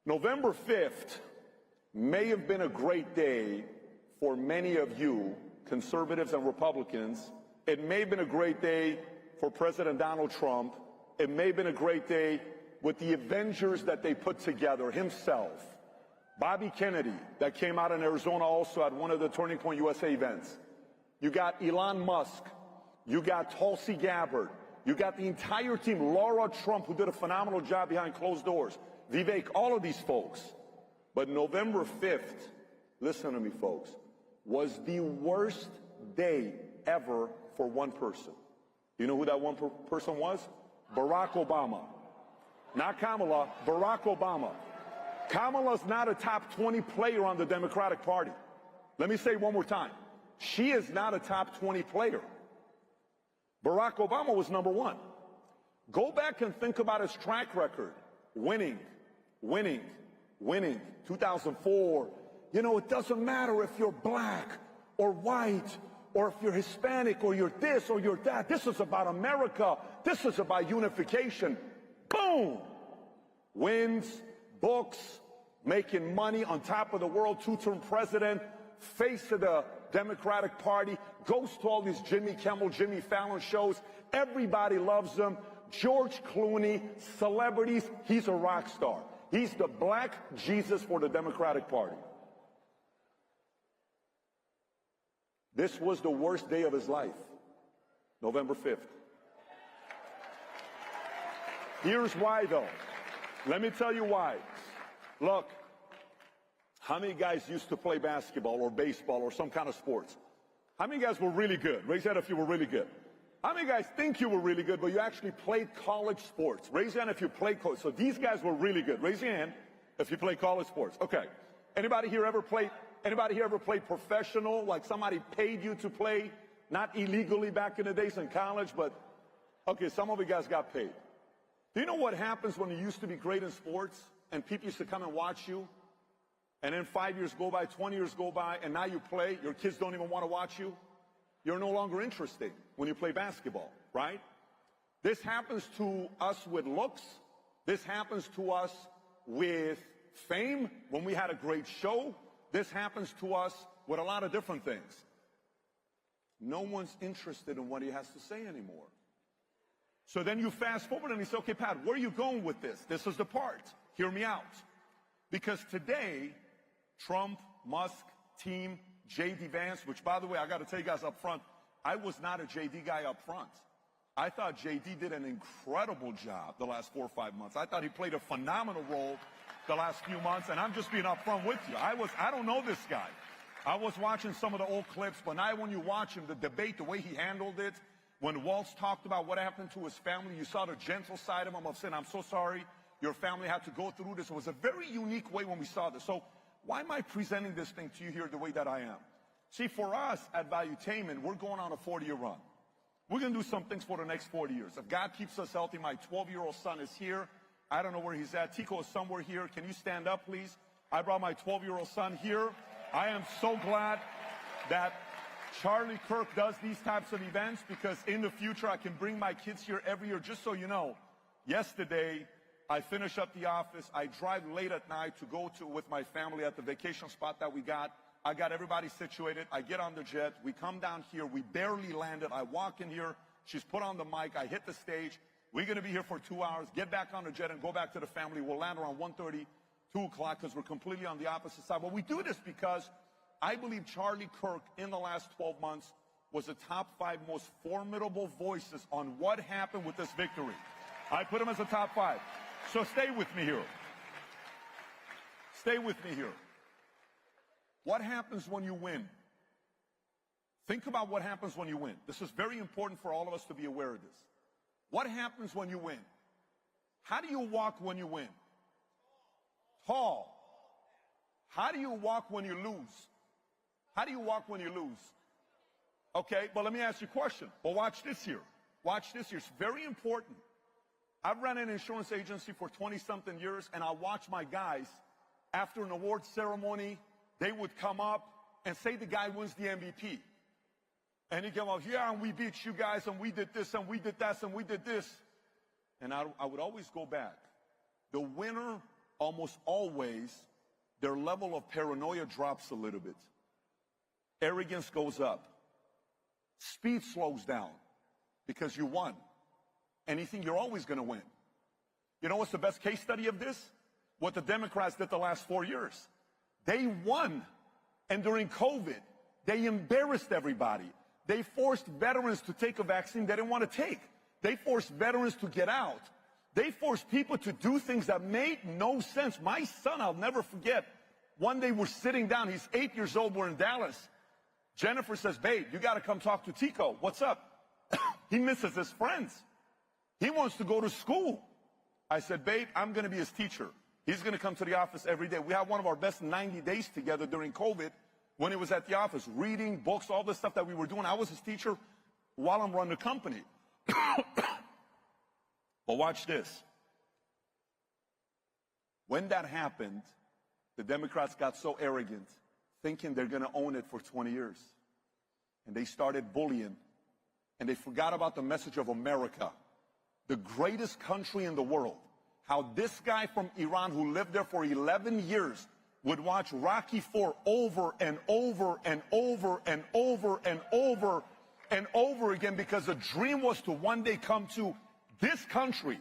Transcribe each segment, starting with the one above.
November 5th may have been a great day for many of you, conservatives and Republicans. It may have been a great day for President Donald Trump. It may have been a great day with the Avengers that they put together, himself, Bobby Kennedy, that came out in Arizona also at one of the Turning Point USA events. You got Elon Musk. You got Tulsi Gabbard. You got the entire team, Laura Trump, who did a phenomenal job behind closed doors, Vivek, all of these folks. But November 5th, listen to me, folks, was the worst day ever for one person. You know who that one person was? Barack Obama. Not Kamala, Barack Obama. Kamala's not a top 20 player on the Democratic Party. Let me say it one more time. She is not a top 20 player. Barack Obama was number one. Go back and think about his track record. Winning. 2004. You know, it doesn't matter if you're black or white or if you're Hispanic or you're this or you're that. This is about America. This is about unification. Boom! Wins, books, making money, on top of the world, two-term president, face of the Democratic Party, goes to all these Jimmy Kimmel, Jimmy Fallon shows. Everybody loves him. George Clooney, celebrities, he's a rock star. He's the black Jesus for the Democratic Party. This was the worst day of his life, November 5th. Here's why, though. Let me tell you why. Look, how many guys used to play basketball or baseball or some kind of sports? How many guys were really good? Raise your hand if you were really good. How many guys think you were really good, but you actually played college sports? Raise your hand if you played college. So these guys were really good. Raise your hand if you played college sports. Okay. Anybody here ever played professional, like somebody paid you to play? Not illegally back in the days in college, but okay, some of you guys got paid. Do you know what happens when you used to be great in sports and people used to come and watch you? And then 5 years go by, 20 years go by, and now you play, your kids don't even want to watch you. You're no longer interesting when you play basketball, right? This happens to us with looks. This happens to us with fame, when we had a great show. This happens to us with a lot of different things. No one's interested in what he has to say anymore. So then you fast forward and you say, okay, Pat, where are you going with this? This is the part. Hear me out. Because today, Trump, Musk, team, J.D. Vance, which, by the way, I got to tell you guys up front, I was not a J.D. guy up front. I thought J.D. did an incredible job the last 4 or 5 months. I thought he played a phenomenal role the last few months, and I'm just being up front with you. I don't know this guy. I was watching some of the old clips, but now when you watch him, the debate, the way he handled it, when Waltz talked about what happened to his family, you saw the gentle side of him of saying, I'm so sorry your family had to go through this. It was a very unique way when we saw this. So why am I presenting this thing to you here the way that I am? See, for us at Valuetainment, we're going on a 40-year run. We're going to do some things for the next 40 years. If God keeps us healthy, my 12-year-old son is here. I don't know where he's at. Tico is somewhere here. Can you stand up, please? I brought my 12-year-old son here. I am so glad that Charlie Kirk does these types of events, because in the future I can bring my kids here every year. Just so you know, yesterday I finish up the office. I drive late at night to go with my family at the vacation spot that we got. I got everybody situated. I get on the jet. We come down here. We barely landed. I walk in here. She's put on the mic. I hit the stage. We're going to be here for 2 hours, get back on the jet and go back to the family. We'll land around 1:30, 2 o'clock, because we're completely on the opposite side. But we do this because I believe Charlie Kirk in the last 12 months was the top 5 most formidable voices on what happened with this victory. I put him as a top 5. So stay with me here. Stay with me here. What happens when you win? Think about what happens when you win. This is very important for all of us to be aware of this. What happens when you win? How do you walk when you win? Tall. How do you walk when you lose? How do you walk when you lose? Okay, but let me ask you a question. Well, watch this here. Watch this here. It's very important. I've run an insurance agency for 20-something years, and I watch my guys, after an award ceremony, they would come up and say the guy wins the MVP. And he'd come up, yeah, and we beat you guys, and we did this, and we did that, and we did this. And I would always go back. The winner almost always their level of paranoia drops a little bit. Arrogance goes up. Speed slows down because you won. And you think you're always going to win. You know what's the best case study of this? What the Democrats did the last 4 years. They won. And during COVID, they embarrassed everybody. They forced veterans to take a vaccine they didn't want to take. They forced veterans to get out. They forced people to do things that made no sense. My son, I'll never forget, one day we're sitting down. He's 8 years old. We're in Dallas. Jennifer says, babe, you got to come talk to Tico. What's up? He misses his friends. He wants to go to school. I said, babe, I'm going to be his teacher. He's going to come to the office every day. We had one of our best 90 days together during COVID when he was at the office, reading books, all the stuff that we were doing. I was his teacher while I'm running the company. But watch this. When that happened, the Democrats got so arrogant, thinking they're going to own it for 20 years. And they started bullying. And they forgot about the message of America, the greatest country in the world. How this guy from Iran who lived there for 11 years would watch Rocky IV over and over and over and over and over and over again because the dream was to one day come to this country.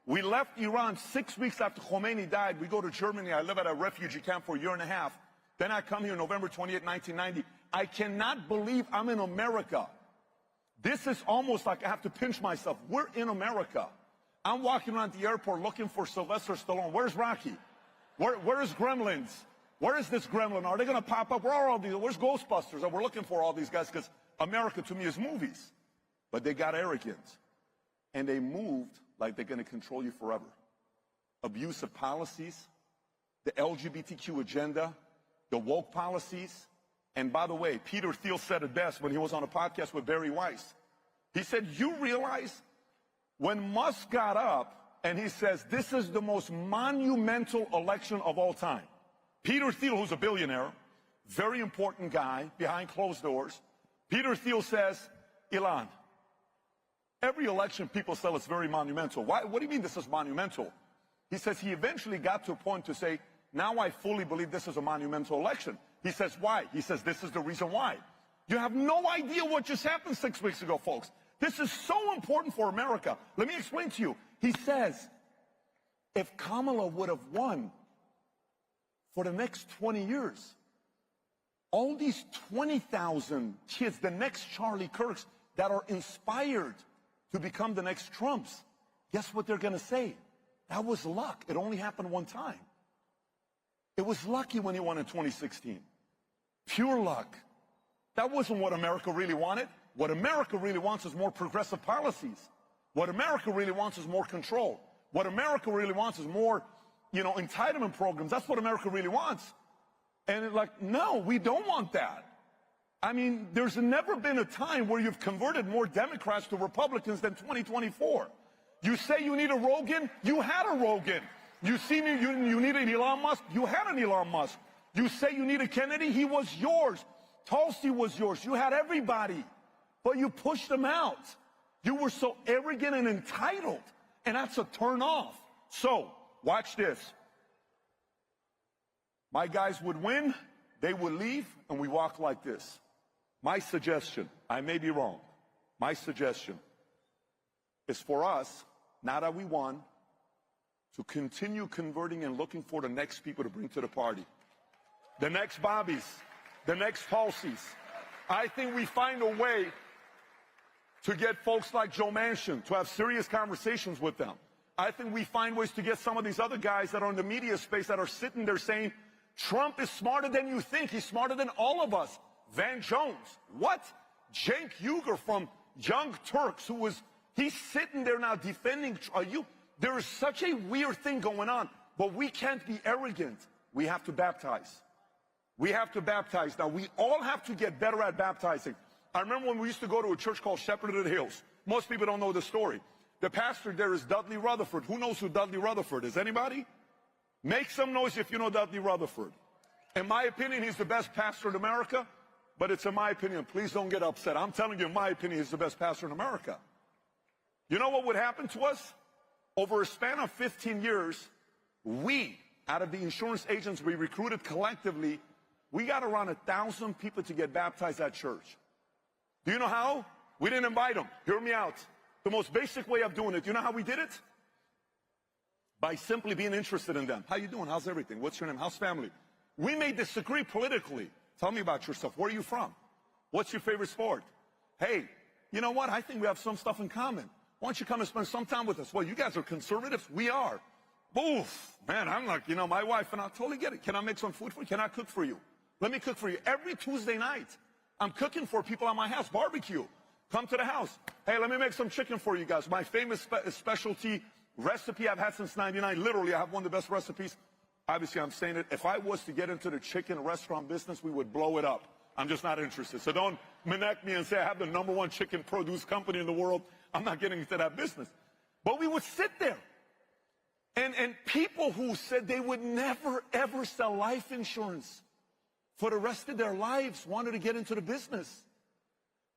We left Iran 6 weeks after Khomeini died. We go to Germany. I live at a refugee camp for a year and a half. Then I come here November 28, 1990. I cannot believe I'm in America. This is almost like I have to pinch myself. We're in America. I'm walking around the airport looking for Sylvester Stallone. Where's Rocky? Where is Gremlins? Where is this gremlin? Are they going to pop up? Where are all these? Where's Ghostbusters? And we're looking for all these guys because America to me is movies. But they got arrogant. And they moved like they're going to control you forever. Abusive policies, the LGBTQ agenda, the woke policies. And by the way, Peter Thiel said it best when he was on a podcast with Barry Weiss. He said, you realize when Musk got up and he says, this is the most monumental election of all time. Peter Thiel, who's a billionaire, very important guy behind closed doors. Peter Thiel says, Elon, every election people say it's very monumental. Why? What do you mean this is monumental? He says he eventually got to a point to say, now I fully believe this is a monumental election. He says, why? He says, this is the reason why. You have no idea what just happened 6 weeks ago, folks. This is so important for America. Let me explain to you. He says, if Kamala would have won for the next 20 years, all these 20,000 kids, the next Charlie Kirks, that are inspired to become the next Trumps, guess what they're going to say? That was luck. It only happened one time. It was lucky when he won in 2016. Pure luck. That wasn't what America really wanted. What America really wants is more progressive policies. What America really wants is more control. What America really wants is more, entitlement programs. That's what America really wants. And it's like, no, we don't want that. I mean, there's never been a time where you've converted more Democrats to Republicans than 2024. You say you need a Rogan, you had a Rogan. You see me, you need an Elon Musk, you had an Elon Musk. You say you need a Kennedy, he was yours. Tulsi was yours. You had everybody. But you pushed them out. You were so arrogant and entitled. And that's a turn off. So, watch this. My guys would win, they would leave, and we walk like this. My suggestion, I may be wrong, my suggestion is for us, now that we won, to continue converting and looking for the next people to bring to the party. The next Bobbies, the next Tulsis. I think we find a way to get folks like Joe Manchin, to have serious conversations with them. I think we find ways to get some of these other guys that are in the media space that are sitting there saying, Trump is smarter than you think. He's smarter than all of us. Van Jones. What? Cenk Uygur from Young Turks, he's sitting there now defending, there is such a weird thing going on, but we can't be arrogant. We have to baptize. We have to baptize. Now, we all have to get better at baptizing. I remember when we used to go to a church called Shepherd of the Hills. Most people don't know the story. The pastor there is Dudley Rutherford. Who knows who Dudley Rutherford is? Anybody? Make some noise if you know Dudley Rutherford. In my opinion, he's the best pastor in America, but it's in my opinion. Please don't get upset. I'm telling you, in my opinion, he's the best pastor in America. You know what would happen to us? Over a span of 15 years, we, Out of the insurance agents we recruited collectively, we got around 1,000 people to get baptized at church. Do you know how? We didn't invite them. Hear me out. The most basic way of doing it, do you know how we did it? By simply being interested in them. How you doing? How's everything? What's your name? How's family? We may disagree politically. Tell me about yourself. Where are you from? What's your favorite sport? Hey, you know what? I think we have some stuff in common. Why don't you come and spend some time with us? Well, you guys are conservatives. We are. Oof, man, I'm like, my wife and I totally get it. Can I make some food for you? Can I cook for you? Let me cook for you. Every Tuesday night, I'm cooking for people at my house, barbecue. Come to the house. Hey, let me make some chicken for you guys. My famous specialty recipe I've had since '99. Literally, I have one of the best recipes. Obviously, I'm saying it. If I was to get into the chicken restaurant business, we would blow it up. I'm just not interested. So don't Minnect me and say I have the #1 chicken produce company in the world. I'm not getting into that business. But we would sit there. And people who said they would never, ever sell life insurance for the rest of their lives wanted to get into the business.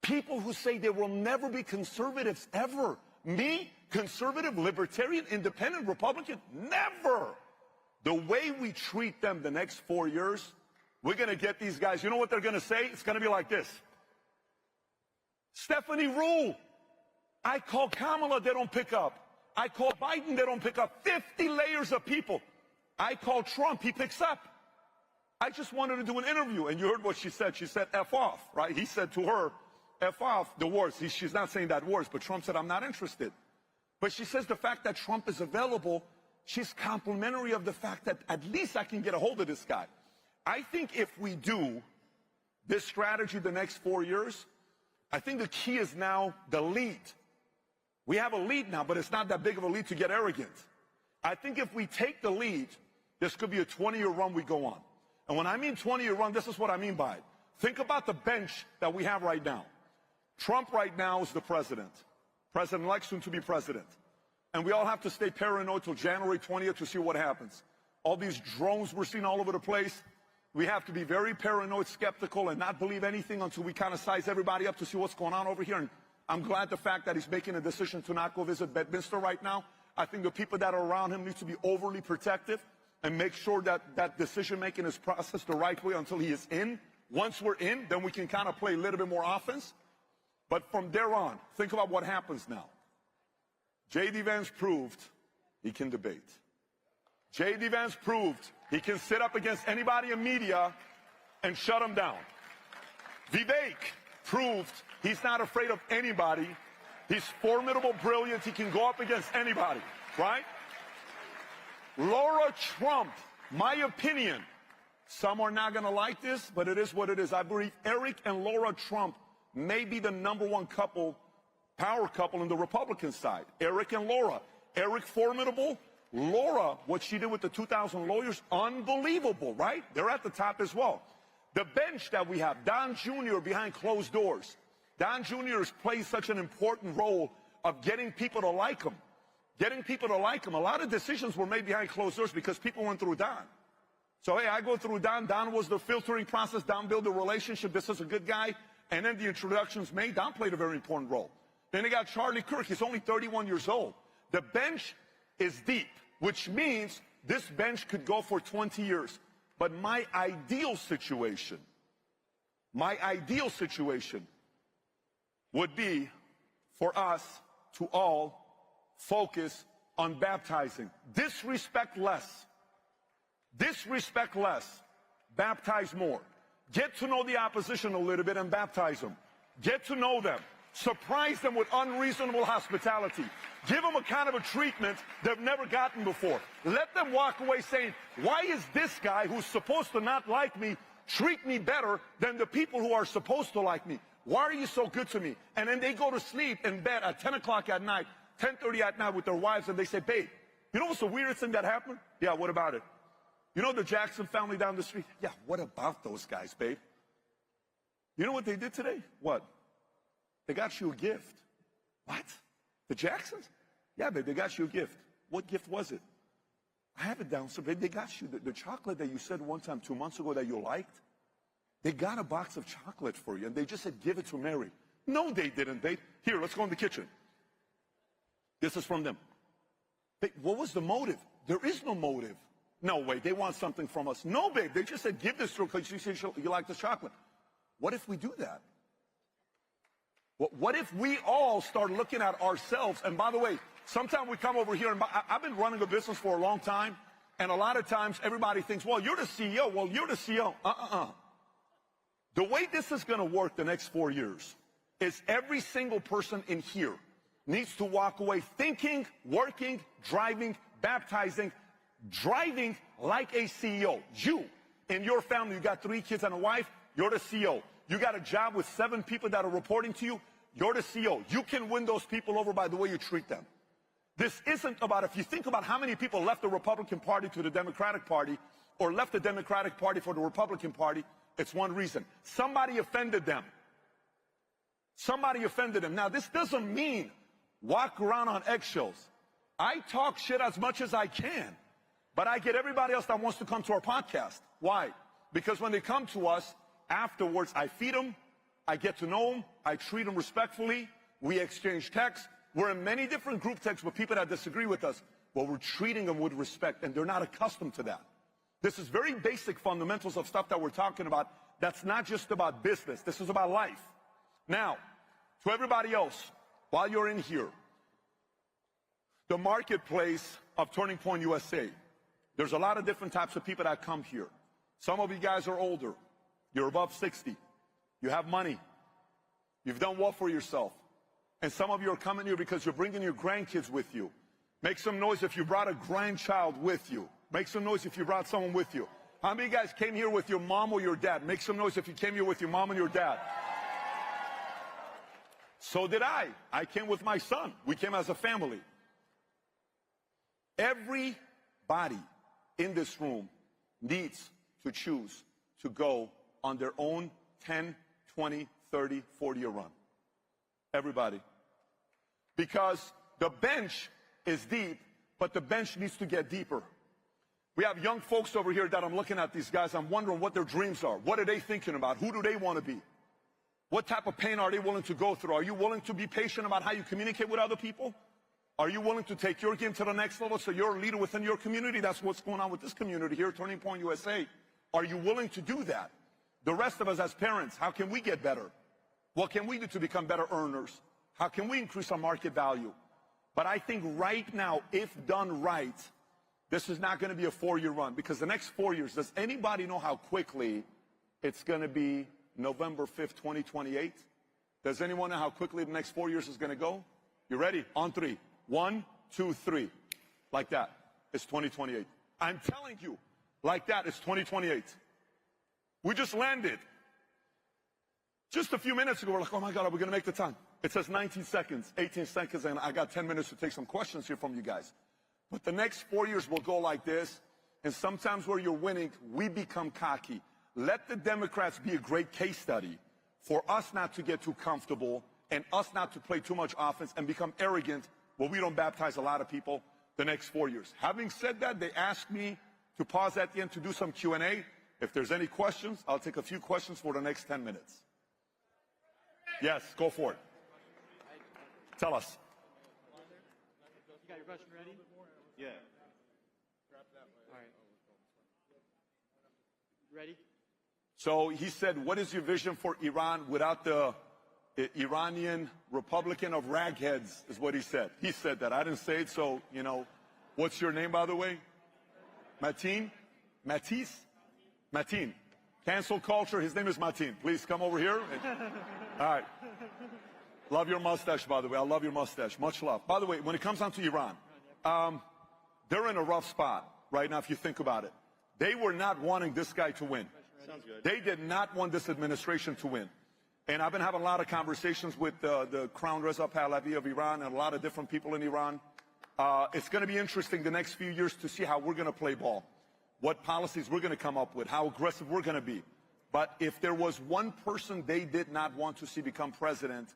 People who say they will never be conservatives, ever. Me, conservative, libertarian, independent, Republican, never. The way we treat them the next 4 years, we're going to get these guys. You know what they're going to say? It's going to be like this. Stephanie Rule. I call Kamala, they don't pick up. I call Biden, they don't pick up. 50 layers of people. I call Trump, he picks up. I just wanted to do an interview, and you heard what she said. She said, F off, right? He said to her, F off, the words. She's not saying that words, but Trump said, I'm not interested. But she says the fact that Trump is available, she's complimentary of the fact that at least I can get a hold of this guy. I think if we do this strategy the next 4 years, I think the key is now the lead. We have a lead now, but it's not that big of a lead to get arrogant. I think if we take the lead, this could be a 20-year run we go on. And when I mean 20-year run, this is what I mean by it. Think about the bench that we have right now. Trump right now is the president. President-elect, soon to be president. And we all have to stay paranoid till January 20th to see what happens. All these drones we're seeing all over the place. We have to be very paranoid, skeptical, and not believe anything until we kind of size everybody up to see what's going on over here. And I'm glad the fact that he's making a decision to not go visit Bedminster right now. I think the people that are around him need to be overly protective and make sure that that decision-making is processed the right way until he is in. Once we're in, then we can kind of play a little bit more offense. But from there on, think about what happens now. J.D. Vance proved he can debate. J.D. Vance proved he can sit up against anybody in media and shut them down. Vivek proved he's not afraid of anybody. He's formidable, brilliant. He can go up against anybody, right? Laura Trump, my opinion, some are not going to like this, but it is what it is. I believe Eric and Laura Trump may be the #1 couple, power couple in the Republican side. Eric and Laura. Eric formidable. Laura, what she did with the 2,000 lawyers, unbelievable, right? They're at the top as well. The bench that we have, Don Jr. behind closed doors. Don Jr. has played such an important role of getting people to like him. Getting people to like him. A lot of decisions were made behind closed doors because people went through Don. So, hey, I go through Don. Don was the filtering process. Don built the relationship. This is a good guy. And then the introductions made. Don played a very important role. Then they got Charlie Kirk. He's only 31 years old. The bench is deep, which means this bench could go for 20 years. But my ideal situation would be for us to all focus on baptizing. Disrespect less. Disrespect less. Baptize more. Get to know the opposition a little bit and baptize them. Get to know them. Surprise them with unreasonable hospitality. Give them a kind of a treatment they've never gotten before. Let them walk away saying, why is this guy who's supposed to not like me treat me better than the people who are supposed to like me? Why are you so good to me? And then they go to sleep in bed at 10 o'clock at night, 10:30 at night with their wives, and they say, babe, you know what's the weirdest thing that happened? Yeah, what about it? You know the Jackson family down the street? Yeah, what about those guys, babe? You know what they did today? What? They got you a gift. What? The Jacksons? Yeah, babe, they got you a gift. What gift was it? I have it downstairs, babe. They got you the chocolate that you said one time 2 months ago that you liked. They got a box of chocolate for you, and they just said, give it to Mary. No, they didn't, babe. Here, let's go in the kitchen. This is from them. Babe, what was the motive? There is no motive. No way, they want something from us. No, babe, they just said, give this to her because you said you like the chocolate. What if we do that? What if we all start looking at ourselves? And by the way, sometimes we come over here, and I've been running a business for a long time, and a lot of times everybody thinks, well, you're the CEO. Well, you're the CEO. The way this is going to work the next 4 years is every single person in here needs to walk away thinking, working, driving, baptizing, driving like a CEO. You, in your family, you got 3 kids and a wife, you're the CEO. You got a job with 7 people that are reporting to you, you're the CEO. You can win those people over by the way you treat them. This isn't about, if you think about how many people left the Republican Party to the Democratic Party, or left the Democratic Party for the Republican Party, it's one reason. Somebody offended them. Somebody offended them. Now, this doesn't mean walk around on eggshells. I talk shit as much as I can, but I get everybody else that wants to come to our podcast. Why? Because when they come to us, afterwards, I feed them, I get to know them, I treat them respectfully, we exchange texts. We're in many different group texts with people that disagree with us, but we're treating them with respect, and they're not accustomed to that. This is very basic fundamentals of stuff that we're talking about. That's not just about business. This is about life. Now, to everybody else, while you're in here, the marketplace of Turning Point USA, there's a lot of different types of people that come here. Some of you guys are older. You're above 60. You have money. You've done well for yourself. And some of you are coming here because you're bringing your grandkids with you. Make some noise if you brought a grandchild with you. Make some noise if you brought someone with you. How many of you guys came here with your mom or your dad? Make some noise if you came here with your mom and your dad. So did I. I came with my son. We came as a family. Everybody in this room needs to choose to go on their own 10, 20, 30, 40-year run. Everybody. Because the bench is deep, but the bench needs to get deeper. We have young folks over here that I'm looking at these guys. I'm wondering what their dreams are. What are they thinking about? Who do they want to be? What type of pain are they willing to go through? Are you willing to be patient about how you communicate with other people? Are you willing to take your game to the next level so you're a leader within your community? That's what's going on with this community here, Turning Point USA. Are you willing to do that? The rest of us as parents, how can we get better? What can we do to become better earners? How can we increase our market value? But I think right now, if done right, this is not going to be a 4-year run, because the next 4 years, does anybody know how quickly it's going to be November 5th, 2028? Does anyone know how quickly the next 4 years is going to go? You ready? On 3. 1, 2, 3. Like that. It's 2028. I'm telling you, like that, it's 2028. We just landed. Just a few minutes ago, we're like, oh my God, are we going to make the time? It says 19 seconds, 18 seconds, and I got 10 minutes to take some questions here from you guys. But the next 4 years will go like this, and sometimes where you're winning, we become cocky. Let the Democrats be a great case study for us not to get too comfortable and us not to play too much offense and become arrogant where we don't baptize a lot of people the next 4 years. Having said that, they asked me to pause at the end to do some Q&A. If there's any questions, I'll take a few questions for the next 10 minutes. Yes, go for it. Tell us. You got your question ready? Yeah. All right. Ready? So he said, what is your vision for Iran without the Iranian Republican of ragheads, is what he said. He said that. I didn't say it, so, you know. What's your name, by the way? Mateen? Matisse? Mateen. Cancel culture. His name is Mateen. Please come over here. All right. Love your mustache, by the way. I love your mustache. Much love. By the way, when it comes down to Iran, they're in a rough spot right now if you think about it. They were not wanting this guy to win. Sounds good. They did not want this administration to win. And I've been having a lot of conversations with the Crown Reza Pahlavi of Iran and a lot of different people in Iran. It's going to be interesting the next few years to see how we're going to play ball, what policies we're going to come up with, how aggressive we're going to be. But if there was one person they did not want to see become president,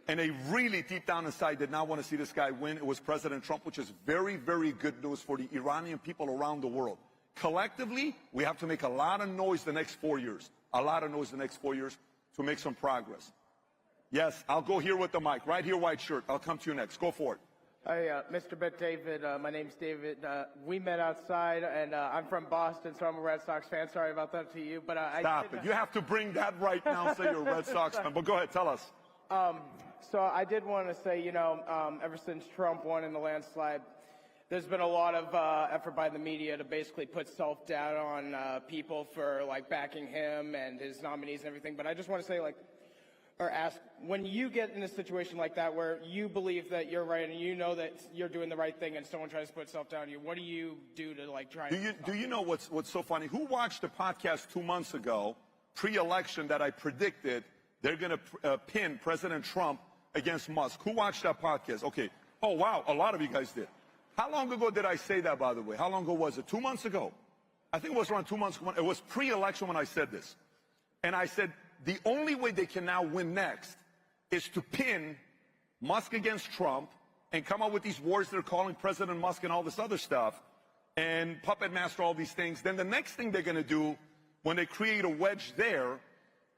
and they really deep down inside did not want to see this guy win, it was President Trump, which is very, very good news for the Iranian people around the world. Collectively, we have to make a lot of noise the next 4 years, a lot of noise the next 4 years to make some progress. Yes, I'll go here with the mic, right here, white shirt. I'll come to you next. Go for it. Hi, Mr. David. My name's David. We met outside, and I'm from Boston, so I'm a Red Sox fan. Sorry about that to you, but Stop it. You have to bring that right now and say you're a Red Sox fan. But go ahead, tell us. So I did want to say, ever since Trump won in the landslide, there's been a lot of effort by the media to basically put self-doubt on people for, backing him and his nominees and everything. But I just want to say, or ask, when you get in a situation like that where you believe that you're right and you know that you're doing the right thing and someone tries to put self-doubt on you, what do you do to, try and... Do you know what's so funny? Who watched the podcast 2 months ago, pre-election, that I predicted they're going to pin President Trump against Musk? Who watched that podcast? Okay. Oh, wow. A lot of you guys did. How long ago did I say that, by the way? How long ago was it? 2 months ago? I think it was around 2 months ago. It was pre-election when I said this. And I said, the only way they can now win next is to pin Musk against Trump and come up with these wars they're calling President Musk and all this other stuff and puppet master all these things. Then the next thing they're going to do when they create a wedge there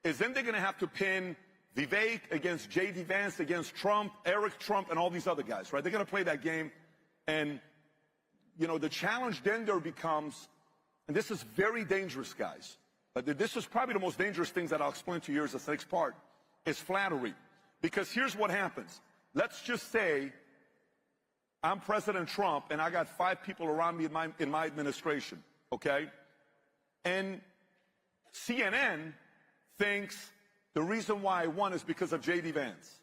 is then they're going to have to pin Vivek against J.D. Vance against Trump, Eric Trump, and all these other guys, right? They're going to play that game. And, the challenge then there becomes, and this is very dangerous, guys. This is probably the most dangerous things that I'll explain to you as the next part, is flattery. Because here's what happens. Let's just say I'm President Trump and I got 5 people around me in my administration, okay? And CNN thinks the reason why I won is because of J.D. Vance.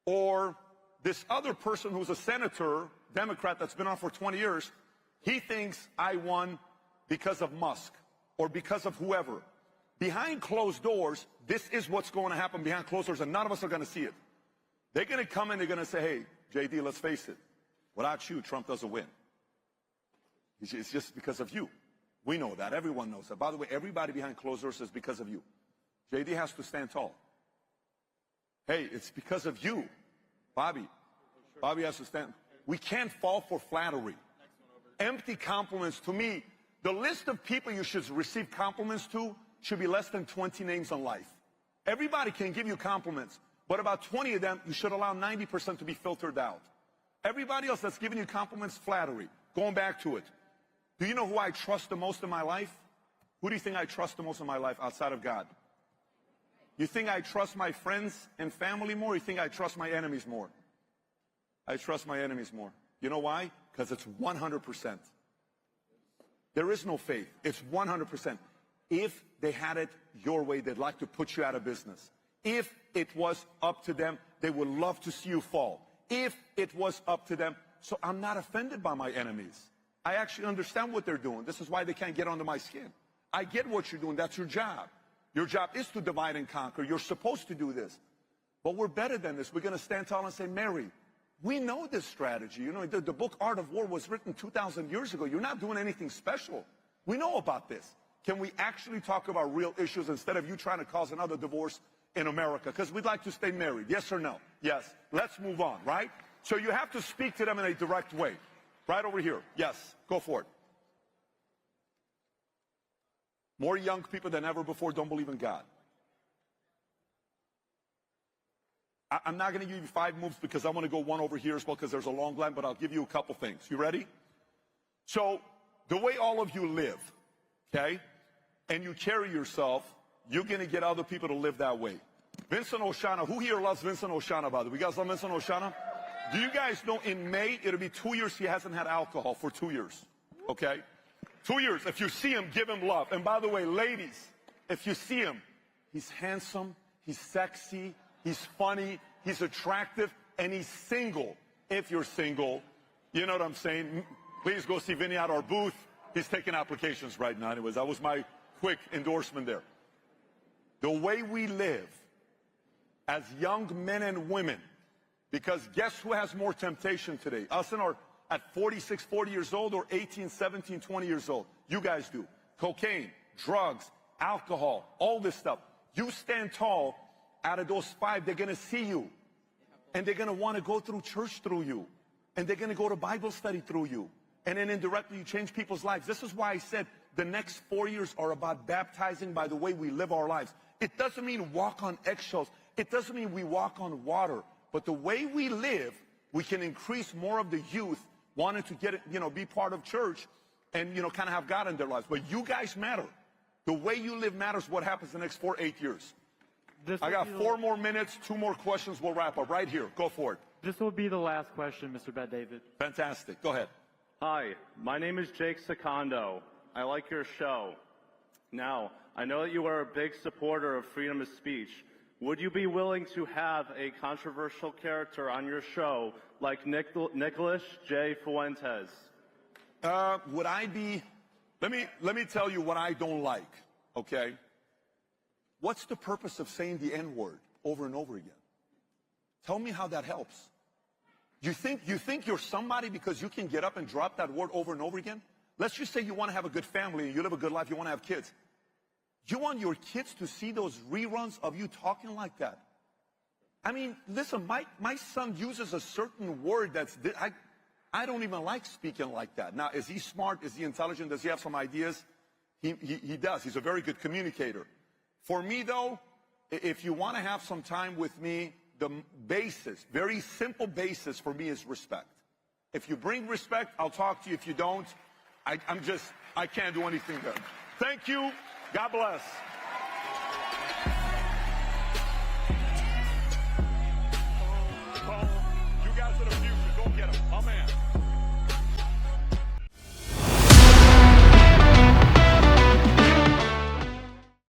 Or this other person who's a senator, Democrat, that's been on for 20 years, he thinks I won because of Musk or because of whoever. Behind closed doors, this is what's going to happen behind closed doors, and none of us are going to see it. They're going to come in, they're going to say, hey, J.D., let's face it. Without you, Trump doesn't win. It's just because of you. We know that. Everyone knows that. By the way, everybody behind closed doors is because of you. J.D. has to stand tall. Hey, it's because of you. Bobby has to stand. We can't fall for flattery. Empty compliments. To me, the list of people you should receive compliments to should be less than 20 names on life. Everybody can give you compliments, but about 20 of them, you should allow 90% to be filtered out. Everybody else that's giving you compliments, flattery. Going back to it. Do you know who I trust the most in my life? Who do you think I trust the most in my life outside of God? You think I trust my friends and family more, or you think I trust my enemies more? I trust my enemies more. You know why? Because it's 100%. There is no faith. It's 100%. If they had it your way, they'd like to put you out of business. If it was up to them, they would love to see you fall. If it was up to them. So I'm not offended by my enemies. I actually understand what they're doing. This is why they can't get under my skin. I get what you're doing. That's your job. Your job is to divide and conquer. You're supposed to do this. But we're better than this. We're going to stand tall and say, Mary, we know this strategy. The book Art of War was written 2,000 years ago. You're not doing anything special. We know about this. Can we actually talk about real issues instead of you trying to cause another divorce in America? Because we'd like to stay married. Yes or no? Yes. Let's move on, right? So you have to speak to them in a direct way. Right over here. Yes. Go for it. More young people than ever before don't believe in God. I'm not going to give you 5 moves because I want to go one over here as well because there's a long line, but I'll give you a couple things. You ready? So the way all of you live, okay, and you carry yourself, you're going to get other people to live that way. Vincent O'Shannah, who here loves Vincent O'Shannah, by the way? You guys love Vincent O'Shannah? Do you guys know in May, it'll be 2 years he hasn't had alcohol for 2 years, okay? 2 years. If you see him, give him love. And by the way, ladies, if you see him, he's handsome, he's sexy, he's funny, he's attractive, and he's single. If you're single, you know what I'm saying? Please go see Vinny at our booth. He's taking applications right now. Anyways, that was my quick endorsement there. The way we live as young men and women, because guess who has more temptation today? Us at 46, 40 years old, or 18, 17, 20 years old? You guys do. Cocaine, drugs, alcohol, all this stuff. You stand tall. Out of those 5, they're going to see you. And they're going to want to go through church through you. And they're going to go to Bible study through you. And then indirectly, you change people's lives. This is why I said the next 4 years are about baptizing by the way we live our lives. It doesn't mean walk on eggshells. It doesn't mean we walk on water. But the way we live we can increase more of the youth wanting to get, be part of church and, kind of have God in their lives. But you guys matter. The way you live matters what happens in the next 4 to 8 years. I got 4 more minutes, 2 more questions, we'll wrap up right here. Go for it. This will be the last question, Mr. Bet David. Fantastic. Go ahead. Hi, my name is Jake Secondo. I like your show. Now, I know that you are a big supporter of freedom of speech. Would you be willing to have a controversial character on your show like Nicholas J. Fuentes? Would I be... Let me tell you what I don't like, okay? What's the purpose of saying the N-word over and over again? Tell me how that helps. You think you're somebody because you can get up and drop that word over and over again? Let's just say you want to have a good family and you live a good life, you want to have kids. You want your kids to see those reruns of you talking like that? I mean, listen, my son uses a certain word that's... I don't even like speaking like that. Now, is he smart? Is he intelligent? Does he have some ideas? He does. He's a very good communicator. For me, though, if you want to have some time with me, the basis, very simple basis for me is respect. If you bring respect, I'll talk to you. If you don't, I can't do anything there. Thank you. God bless. You guys are the future. Go get them. My man.